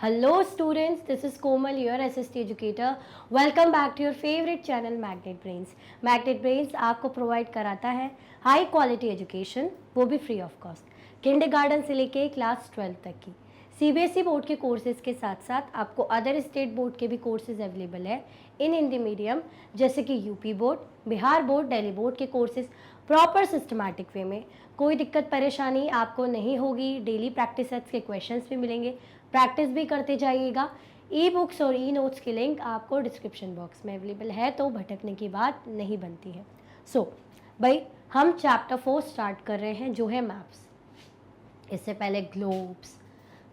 Hello students, this is Komal, your SST educator. Welcome back to your favorite channel Magnet Brains. Magnet Brains आपको provide कराता है high quality education, वो भी free of cost, kindergarten से लेके class 12 तक की। सीबीएसई बोर्ड के कोर्सेज के साथ साथ आपको अदर स्टेट बोर्ड के भी कोर्सेज अवेलेबल है इन हिंदी मीडियम, जैसे कि UP board, Bihar board, Delhi board के कोर्सेज प्रॉपर सिस्टमैटिक वे में। कोई दिक्कत परेशानी आपको नहीं होगी। डेली प्रैक्टिस सेट्स के क्वेश्चंस भी मिलेंगे, प्रैक्टिस भी करते जाइएगा। ई बुक्स और ई नोट्स की लिंक आपको डिस्क्रिप्शन बॉक्स में अवेलेबल है, तो भटकने की बात नहीं बनती है। भाई हम चैप्टर 4 स्टार्ट कर रहे हैं, जो है मैप्स। इससे पहले ग्लोब्स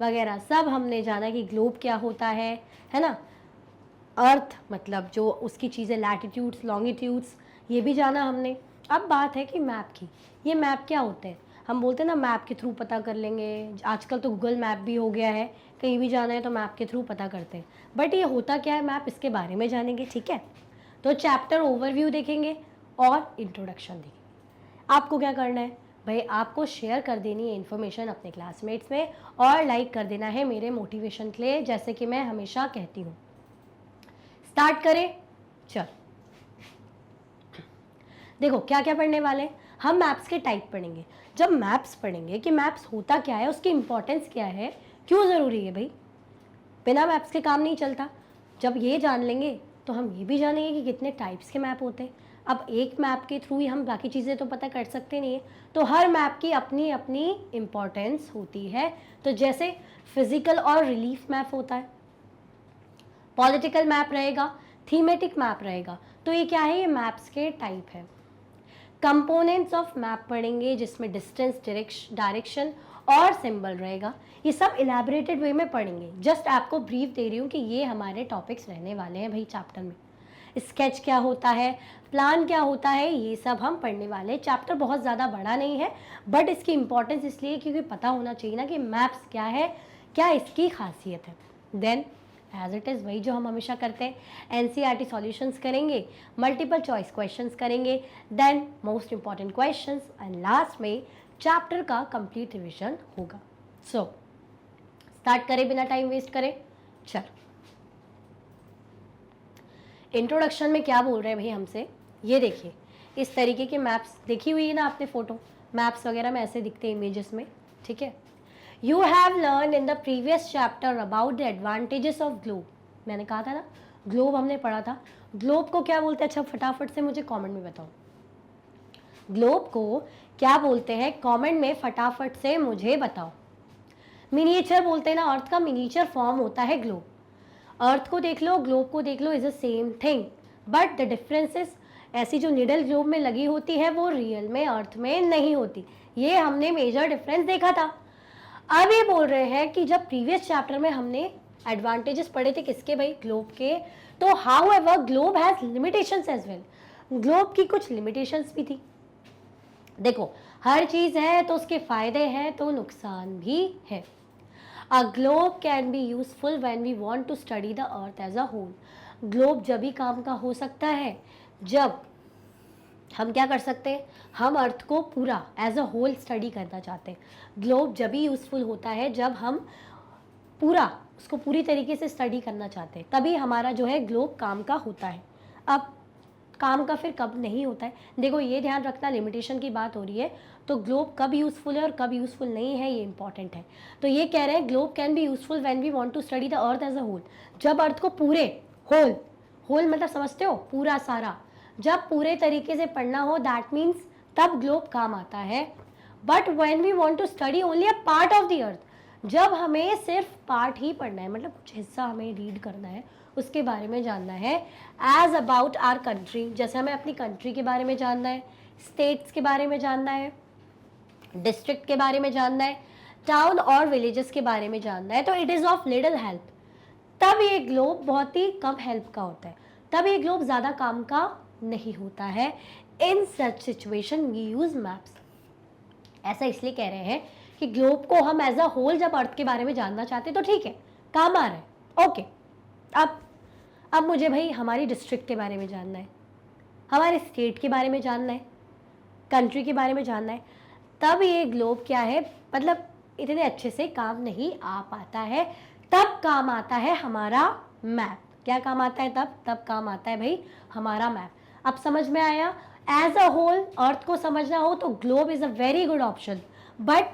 वगैरह सब हमने जाना कि ग्लोब क्या होता है ना। अर्थ मतलब जो उसकी चीज़ें, लैटिट्यूड्स, लॉन्गिट्यूड्स, ये भी जाना हमने। अब बात है कि मैप की। ये मैप क्या होते हैं? हम बोलते हैं ना मैप के थ्रू पता कर लेंगे। आजकल तो गूगल मैप भी हो गया है, कहीं भी जाना है तो मैप के थ्रू पता करते हैं। बट ये होता क्या है मैप, इसके बारे में जानेंगे, ठीक है। तो चैप्टर ओवरव्यू देखेंगे और इंट्रोडक्शन देखेंगे। आपको क्या करना है भाई, आपको शेयर कर देनी है इन्फॉर्मेशन अपने क्लासमेट्स में और लाइक कर देना है मेरे मोटिवेशन के लिए, जैसे कि मैं हमेशा कहती हूँ। स्टार्ट करें, चल। देखो क्या क्या पढ़ने वाले हैं हम। मैप्स के टाइप पढ़ेंगे। जब मैप्स पढ़ेंगे कि मैप्स होता क्या है, उसकी इंपॉर्टेंस क्या है, क्यों ज़रूरी है भाई, बिना मैप्स के काम नहीं चलता। जब ये जान लेंगे तो हम ये भी जानेंगे कि कितने टाइप्स के मैप होते हैं। अब एक मैप के थ्रू ही हम बाकी चीज़ें तो पता कर सकते नहीं है, तो हर मैप की अपनी अपनी इम्पोर्टेंस होती है। तो जैसे फिजिकल और रिलीफ मैप होता है, पॉलिटिकल मैप रहेगा, थीमेटिक मैप रहेगा। तो ये क्या है, ये मैप्स के टाइप है। कंपोनेंट्स ऑफ मैप पढ़ेंगे, जिसमें डिस्टेंस, डायरेक्शन और सिंबल रहेगा। ये सब इलेबोरेटेड वे में पढ़ेंगे। जस्ट आपको ब्रीफ दे रही हूँ कि ये हमारे टॉपिक्स रहने वाले हैं भाई चैप्टर में। स्केच क्या होता है, प्लान क्या होता है, ये सब हम पढ़ने वाले हैं। चैप्टर बहुत ज़्यादा बड़ा नहीं है, बट इसकी इंपॉर्टेंस इसलिए क्योंकि पता होना चाहिए ना कि मैप्स क्या है, क्या इसकी खासियत है। देन एज इट इज़ वही जो हम हमेशा करते हैं, एनसीईआरटी सॉल्यूशंस करेंगे, मल्टीपल चॉइस क्वेश्चंस करेंगे, then most important questions, and last में चैप्टर का कंप्लीट रिविजन होगा। सो स्टार्ट करें बिना टाइम वेस्ट करें, चल। इंट्रोडक्शन में क्या बोल रहे हैं भाई हमसे, ये देखिए। इस तरीके के मैप्स देखी हुई है ना आपने, फोटो मैप्स वगैरह में ऐसे दिखते हैं इमेजेस में, ठीक है। You have learned in the previous chapter about the advantages of globe. मैंने कहा था ना ग्लोब हमने पढ़ा था। ग्लोब को क्या बोलते हैं, अच्छा फटाफट से मुझे कमेंट में बताओ, ग्लोब को क्या बोलते हैं, कमेंट में फटाफट से मुझे बताओ। मिनिएचर बोलते हैं ना, अर्थ का मिनिएचर फॉर्म होता है ग्लोब। अर्थ को देख लो, ग्लोब को देख लो, is the same thing, but the differences, ऐसी जो निडल ग्लोब में लगी होती है वो रियल में अर्थ में नहीं होती। ये हमने मेजर डिफरेंस देखा था। अब ये बोल रहे हैं कि जब प्रीवियस चैप्टर में हमने एडवांटेजेस पढ़े थे किसके भाई, ग्लोब के, तो however globe has limitations as well. Globe की कुछ लिमिटेशंस भी थी। देखो हर चीज है तो उसके फायदे हैं तो नुकसान भी है। A globe can be useful when we want to study the earth as a whole. Globe जब भी काम का हो सकता है जब हम क्या कर सकते हैं, हम अर्थ को पूरा एज अ होल स्टडी करना चाहते हैं। ग्लोब जब भी यूज़फुल होता है जब हम पूरा उसको पूरी तरीके से स्टडी करना चाहते हैं, तभी हमारा जो है ग्लोब काम का होता है। अब काम का फिर कब नहीं होता है, देखो ये ध्यान रखना, लिमिटेशन की बात हो रही है, तो ग्लोब कब यूज़फुल है और कब यूज़फुल नहीं है ये इंपॉर्टेंट है। तो ये कह रहे हैं globe can be useful when we want to study the earth as a whole. जब अर्थ को पूरे होल, होल मतलब समझते हो पूरा सारा, जब पूरे तरीके से पढ़ना हो, दैट मीन्स तब ग्लोब काम आता है। But when we want to study only a part of the earth, जब हमें सिर्फ पार्ट ही पढ़ना है, मतलब कुछ हिस्सा हमें रीड करना है, उसके बारे में जानना है, एज अबाउट आवर कंट्री, जैसे हमें अपनी कंट्री के बारे में जानना है, स्टेट्स के बारे में जानना है, डिस्ट्रिक्ट के बारे में जानना है, टाउन और विलेजेस के बारे में जानना है, तो it is of little help. तब ये ग्लोब बहुत ही कम हेल्प का होता है, तब ये ग्लोब ज़्यादा काम का नहीं होता है। In such situation we use maps. ऐसा इसलिए कह रहे हैं कि ग्लोब को हम एज अ होल जब अर्थ के बारे में जानना चाहते हैं तो ठीक है, काम आ रहा है, ओके। अब मुझे भाई हमारी डिस्ट्रिक्ट के बारे में जानना है, हमारे स्टेट के बारे में जानना है, कंट्री के बारे में जानना है, तब ये ग्लोब क्या है, मतलब इतने अच्छे से काम नहीं आ पाता है, तब काम आता है हमारा मैप। क्या काम आता है तब काम आता है भाई हमारा मैप। अब समझ में आया? एज अ होल अर्थ को समझना हो तो globe is a very good option, but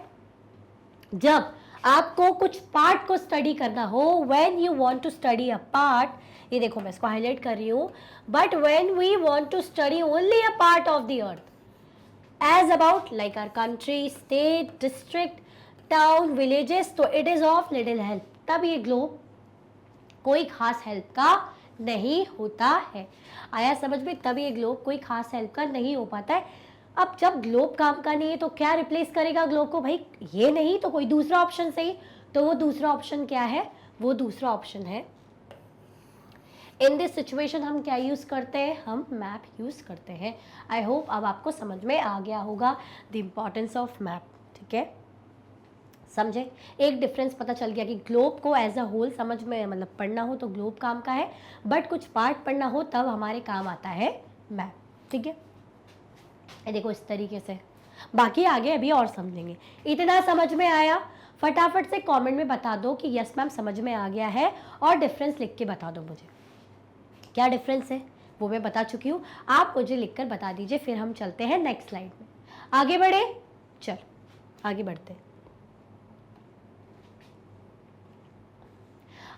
जब आपको कुछ पार्ट को स्टडी करना हो, when you want to study a part, ये देखो मैं इसको हाईलाइट कर रही हूं, but when we want to study only a part of the earth as about like our country, state, district, town, villages, तो it is of little help। तब ये ग्लोब कोई खास हेल्प का नहीं होता है। आया समझ में? तब ये ग्लोब कोई खास हेल्प का नहीं हो पाता है। अब जब ग्लोब काम का नहीं है तो क्या रिप्लेस करेगा ग्लोब को? भाई ये नहीं तो कोई दूसरा ऑप्शन सही। तो वो दूसरा ऑप्शन क्या है? वो दूसरा ऑप्शन है, इन दिस सिचुएशन हम क्या यूज़ करते हैं? हम मैप यूज़ करते हैं। आई होप अब आपको समझ में आ गया होगा द इम्पॉर्टेंस ऑफ मैप। ठीक है, समझे? एक डिफरेंस पता चल गया कि ग्लोब को एज अ होल समझ में मतलब पढ़ना हो तो ग्लोब काम का है, बट कुछ पार्ट पढ़ना हो तब हमारे काम आता है मैप। ठीक है, ये देखो इस तरीके से। बाकी आगे अभी और समझेंगे। इतना समझ में आया? फटाफट से कमेंट में बता दो कि यस मैम समझ में आ गया है, और डिफरेंस लिख के बता दो मुझे क्या डिफरेंस है। वो मैं बता चुकी हूँ, आप मुझे लिखकर बता दीजिए। फिर हम चलते हैं नेक्स्ट स्लाइड में। आगे बढ़े, चल आगे बढ़ते हैं।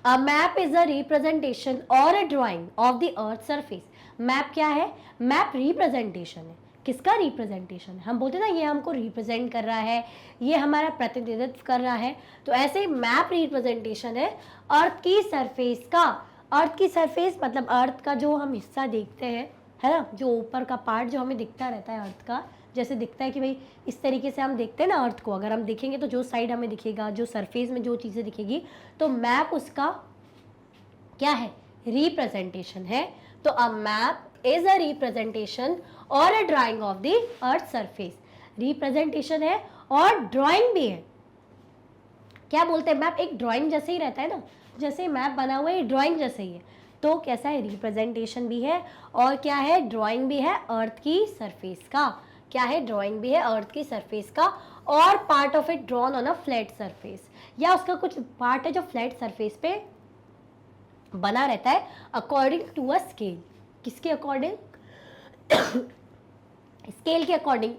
A map is a representation or a drawing of the earth surface। Map क्या है? मैप रिप्रेजेंटेशन है। किसका रिप्रेजेंटेशन है? हम बोलते ना ये हमको रिप्रेजेंट कर रहा है, ये हमारा प्रतिनिधित्व कर रहा है। तो ऐसे ही मैप रिप्रेजेंटेशन है अर्थ की सरफेस का। अर्थ की सरफेस मतलब अर्थ का जो हम हिस्सा देखते हैं, है ना, जो ऊपर का पार्ट जो हमें दिखता रहता है अर्थ का, जैसे दिखता है कि भाई इस तरीके से हम देखते हैं ना अर्थ को। अगर हम देखेंगे तो जो साइड हमें दिखेगा, जो सरफेस में जो चीज़ें दिखेगी, तो मैप उसका क्या है? रिप्रेजेंटेशन है। तो a map is a representation और a drawing of the earth surface. Representation है और ड्राइंग भी है। क्या बोलते हैं? मैप एक ड्राइंग जैसे ही रहता है ना, जैसे मैप बना हुआ है ड्राइंग जैसे ही है। तो कैसा है? रिप्रेजेंटेशन भी है और क्या है? ड्राइंग भी है अर्थ की सरफेस का। क्या है? ड्राइंग भी है अर्थ की सरफेस का, और part of it drawn on a flat surface, या उसका कुछ पार्ट है जो फ्लैट सरफेस पे बना रहता है अकॉर्डिंग टू अ स्केल। किसके अकॉर्डिंग? स्केल के according.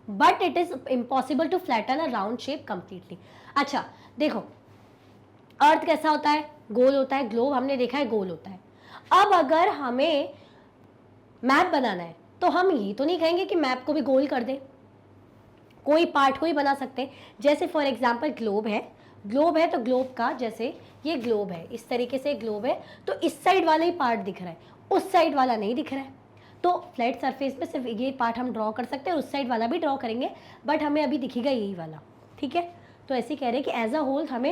But it is impossible to flatten a round shape completely. अच्छा देखो, अर्थ कैसा होता है? गोल होता है। ग्लोब हमने देखा है गोल होता है। अब अगर हमें मैप बनाना है तो हम ये तो नहीं कहेंगे कि मैप को भी गोल कर दें, कोई पार्ट को ही बना सकते हैं। जैसे फॉर एग्जांपल ग्लोब है, ग्लोब है तो ग्लोब का, जैसे ये ग्लोब है, इस तरीके से ग्लोब है, तो इस साइड वाला ही पार्ट दिख रहा है, उस साइड वाला नहीं दिख रहा है। तो फ्लैट सरफेस पे सिर्फ ये पार्ट हम ड्रॉ कर सकते हैं, उस साइड वाला भी ड्रॉ करेंगे, बट हमें अभी दिखेगा यही वाला। ठीक है, तो ऐसे कह रहे हैं कि एज अ होल हमें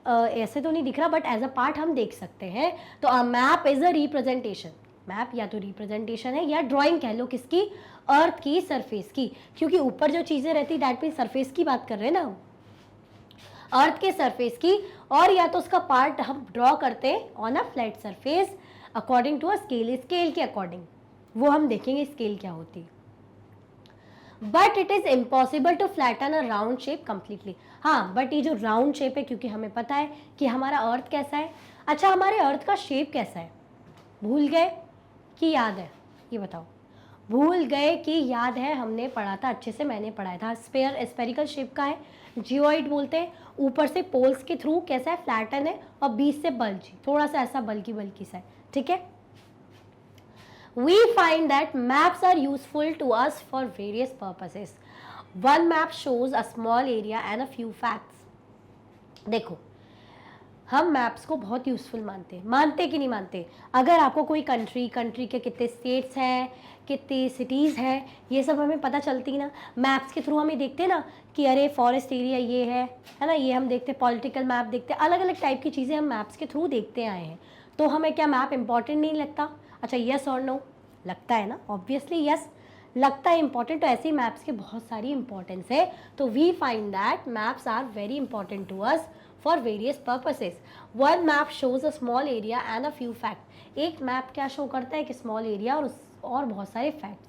ऐसे तो नहीं दिख रहा, बट एज अ पार्ट हम देख सकते हैं। तो a map is a representation. Map या तो रिप्रेजेंटेशन है या ड्राइंग कह लो, किसकी? अर्थ की सरफेस की, क्योंकि ऊपर जो चीज़ें रहती दैट मीन सरफेस की बात कर रहे हैं ना हम, अर्थ के सरफेस की। और या तो उसका पार्ट हम ड्रॉ करते हैं on a flat surface according to a scale. Scale के अकॉर्डिंग वो हम देखेंगे स्केल क्या होती है। But it is impossible to flatten a round shape completely. हाँ, बट ये जो राउंड शेप है, क्योंकि हमें पता है कि हमारा अर्थ कैसा है। अच्छा, हमारे अर्थ का शेप कैसा है? भूल गए कि याद है? ये बताओ, भूल गए कि याद है? हमने पढ़ा था अच्छे से, मैंने पढ़ाया था। स्पेयर स्पेरिकल शेप का है, जियोइड बोलते हैं। ऊपर से पोल्स के थ्रू कैसा है? फ्लैटन है, और बीच से बल्जी, थोड़ा सा ऐसा बल्की बल्की सा है। ठीक है, we find that maps are useful to us for various purposes. One map shows a small area and a few facts. देखो, हम मैप्स को बहुत यूज़फुल मानते हैं। मानते कि नहीं मानते? अगर आपको कोई कंट्री के कितने स्टेट्स हैं, कितनी सिटीज़ हैं, ये सब हमें पता चलती ना मैप्स के थ्रू। हमें देखते हैं ना कि अरे फॉरेस्ट एरिया ये है ना, ये हम देखते हैं। पॉलिटिकल मैप देखते हैं, अलग अलग टाइप की चीज़ें हम मैप्स के थ्रू देखते आए हैं। तो हमें क्या मैप इंपॉर्टेंट नहीं लगता? अच्छा, यस और नो? लगता है ना, ऑब्वियसली यस लगता है इंपॉर्टेंट। तो ऐसे ही मैप्स के बहुत सारी इंपॉर्टेंस है। तो we find that maps are very important to us for various purposes. One map shows a small area and a few fact. एक मैप क्या शो करता है कि स्मॉल एरिया और बहुत सारे फैक्ट्स।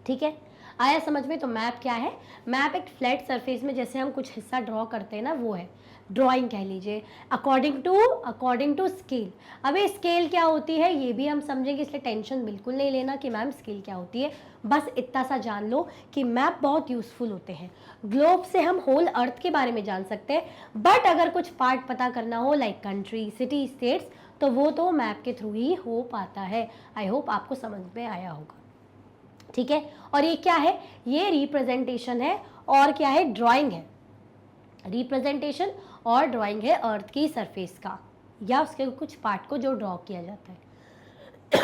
ठीक है, आया समझ में? तो मैप क्या है? मैप एक फ्लैट सरफेस में जैसे हम कुछ हिस्सा ड्रॉ करते हैं ना, वो है ड्राइंग कह लीजिए, अकॉर्डिंग टू स्केल। अब ये स्केल क्या होती है ये भी हम समझेंगे, इसलिए टेंशन बिल्कुल नहीं लेना कि मैम स्केल क्या होती है। बस इतना सा जान लो कि मैप बहुत यूजफुल होते हैं। ग्लोब से हम होल अर्थ के बारे में जान सकते हैं, बट अगर कुछ पार्ट पता करना हो लाइक कंट्री, सिटी, स्टेट्स, तो वो तो मैप के थ्रू ही हो पाता है। आई होप आपको समझ में आया होगा, ठीक है। और ये क्या है, ये रिप्रेजेंटेशन है और क्या है, ड्राइंग है। रिप्रेजेंटेशन और ड्राइंग है अर्थ की सरफेस का या उसके कुछ पार्ट को जो ड्रॉ किया जाता है।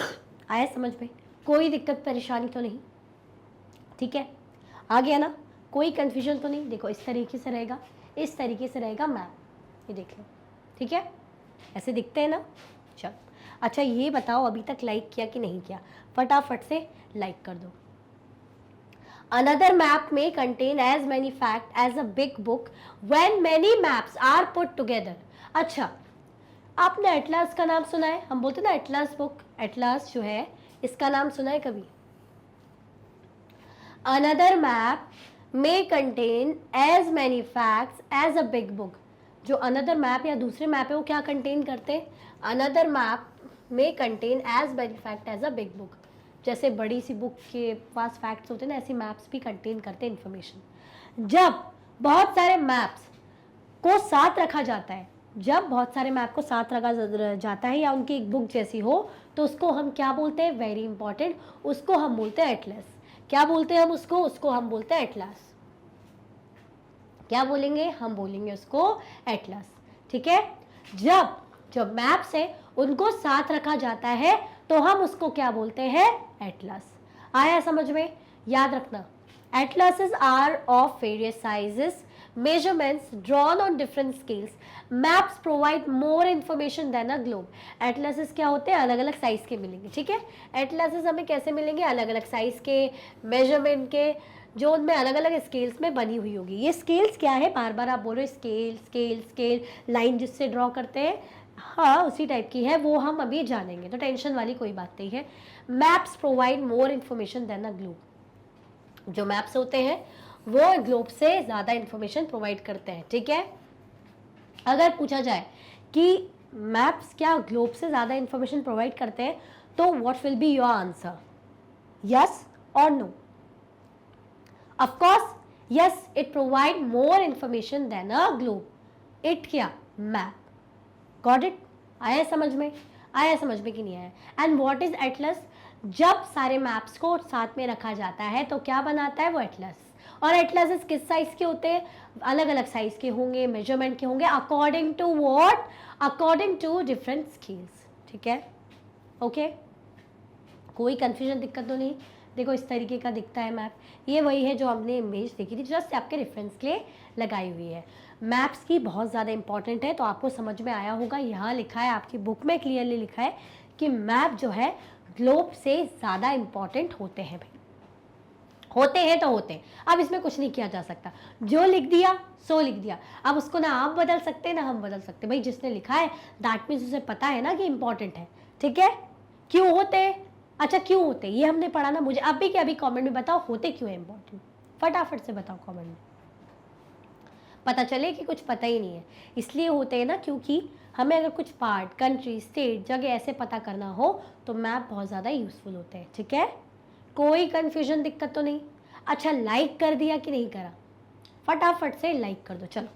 आया समझ में, कोई दिक्कत परेशानी तो नहीं, ठीक है, आ गया ना, कोई कंफ्यूजन तो नहीं। देखो इस तरीके से रहेगा, इस तरीके से रहेगा मैप, ये देख लो, ठीक है, ऐसे दिखते हैं ना। चलो अच्छा ये बताओ अभी तक लाइक किया कि नहीं किया, फटाफट से लाइक कर दो। Another map may contain as many facts as a big book when many maps are put together. अच्छा, आपने एटलास का नाम सुना है, हम बोलते ना एटलास बुक, एटलास जो है इसका नाम सुना है कभी? Another map may contain as many facts as a big book. जो अनदर मैप या दूसरे मैप है वो क्या कंटेन करते हैं? अनदर मैप में contain as many fact as a big book. जैसे बड़ी सी बुक के पास फैक्ट्स होते हैं ना, ऐसे मैप्स भी कंटेन करते हैं इन्फॉर्मेशन। जब बहुत सारे मैप्स को साथ रखा जाता है, जब बहुत सारे मैप को साथ रखा जाता है या उनकी एक बुक जैसी हो, तो उसको हम क्या बोलते हैं? वेरी इंपॉर्टेंट, उसको हम बोलते हैं एटलस। क्या बोलते हैं हम उसको? उसको हम बोलते हैं एटलस। क्या बोलेंगे? हम बोलेंगे उसको एटलस, ठीक है। जब जो मैप्स है उनको साथ रखा जाता है तो हम उसको क्या बोलते हैं? एटलस। आया समझ में? याद रखना, atlases are of various sizes, measurements drawn on different scales. Maps provide more information than a globe. Atlases क्या होते हैं? अलग अलग साइज के मिलेंगे, ठीक है। एटलसेस हमें कैसे मिलेंगे? अलग अलग साइज के, मेजरमेंट के, जो उनमें अलग अलग स्केल्स में बनी हुई होगी। ये स्केल्स क्या है? बार बार आप बोल रहे हो स्केल स्केल स्केल, लाइन जिससे ड्रॉ करते हैं, हाँ उसी टाइप की है, वो हम अभी जानेंगे, तो टेंशन वाली कोई बात नहीं है। Maps provide more information than a globe. जो मैप्स होते हैं वो ग्लोब से ज़्यादा इन्फॉर्मेशन प्रोवाइड करते हैं, ठीक है। अगर पूछा जाए कि मैप्स क्या ग्लोब से ज़्यादा इन्फॉर्मेशन प्रोवाइड करते हैं, तो what will be your answer? Yes और no? Of course, yes, it provide more information than a globe. It क्या? Map. Got it? आया समझ में? आया समझ में कि नहीं आया? And what is atlas? जब सारे मैप्स को साथ में रखा जाता है तो क्या बनाता है वो एटलस। और एटलसेस किस साइज के होते हैं? अलग अलग साइज के होंगे, मेजरमेंट के होंगे, according to what? According to different scales, ठीक है, ओके। कोई कंफ्यूजन, दिक्कत तो नहीं? देखो इस तरीके का दिखता है मैप, ये वही है जो हमने इमेज देखी थी, जस्ट आपके रेफरेंस के लिए लगाई हुई है। मैप्स की बहुत ज़्यादा इंपॉर्टेंट है, तो आपको समझ में आया होगा, यहाँ लिखा है आपकी बुक में क्लियरली लिखा है कि मैप जो है ग्लोब से ज़्यादा इंपॉर्टेंट होते हैं। भाई होते हैं तो होते हैं, अब इसमें कुछ नहीं किया जा सकता, जो लिख दिया सो लिख दिया। अब उसको ना आप बदल सकते ना हम बदल सकते, भाई जिसने लिखा है दैट मीन्स उसे पता है ना कि इंपॉर्टेंट है, ठीक है। क्यों होते हैं? अच्छा क्यों होते हैं ये हमने पढ़ा ना, मुझे अभी के अभी कमेंट में बताओ होते क्यों है इंपॉर्टेंट, फटाफट से बताओ कमेंट में, पता चले कि कुछ पता ही नहीं है। इसलिए होते हैं ना क्योंकि हमें अगर कुछ पार्ट, कंट्री, स्टेट, जगह ऐसे पता करना हो तो मैप बहुत ज़्यादा यूजफुल होते हैं, ठीक है। कोई कन्फ्यूजन, दिक्कत तो नहीं? अच्छा लाइक कर दिया कि नहीं करा? फटाफट से लाइक कर दो, चलो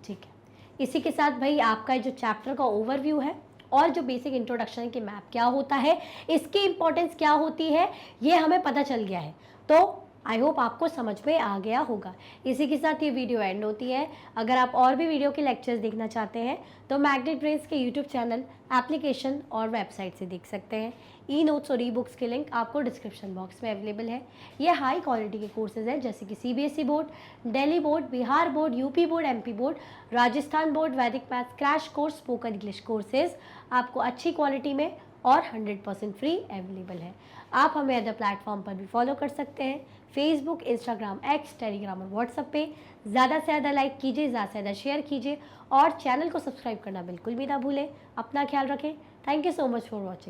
ठीक है। इसी के साथ भाई आपका जो चैप्टर का ओवरव्यू है और जो बेसिक इंट्रोडक्शन के मैप क्या होता है, इसकी इंपॉर्टेंस क्या होती है, ये हमें पता चल गया है। तो आई होप आपको समझ में आ गया होगा। इसी के साथ ये वीडियो एंड होती है। अगर आप और भी वीडियो के लेक्चर्स देखना चाहते हैं तो मैग्नेट ब्रेन्स के यूट्यूब चैनल, एप्लीकेशन और वेबसाइट से देख सकते हैं। ई नोट्स और ई बुक्स के लिंक आपको डिस्क्रिप्शन बॉक्स में अवेलेबल है। ये हाई क्वालिटी के कोर्सेज हैं जैसे कि CBSE board, Delhi board, Bihar board, UP board, MP board, Rajasthan board, वैदिक maths crash course, spoken English courses आपको अच्छी क्वालिटी में और 100% फ्री अवेलेबल है। आप हमें अदर प्लेटफॉर्म पर भी फॉलो कर सकते हैं, फेसबुक, इंस्टाग्राम, एक्स, टेलीग्राम और व्हाट्सएप पे। ज़्यादा से ज़्यादा लाइक कीजिए, ज़्यादा से ज़्यादा शेयर कीजिए और चैनल को सब्सक्राइब करना बिल्कुल भी ना भूलें। अपना ख्याल रखें। Thank you so much for watching.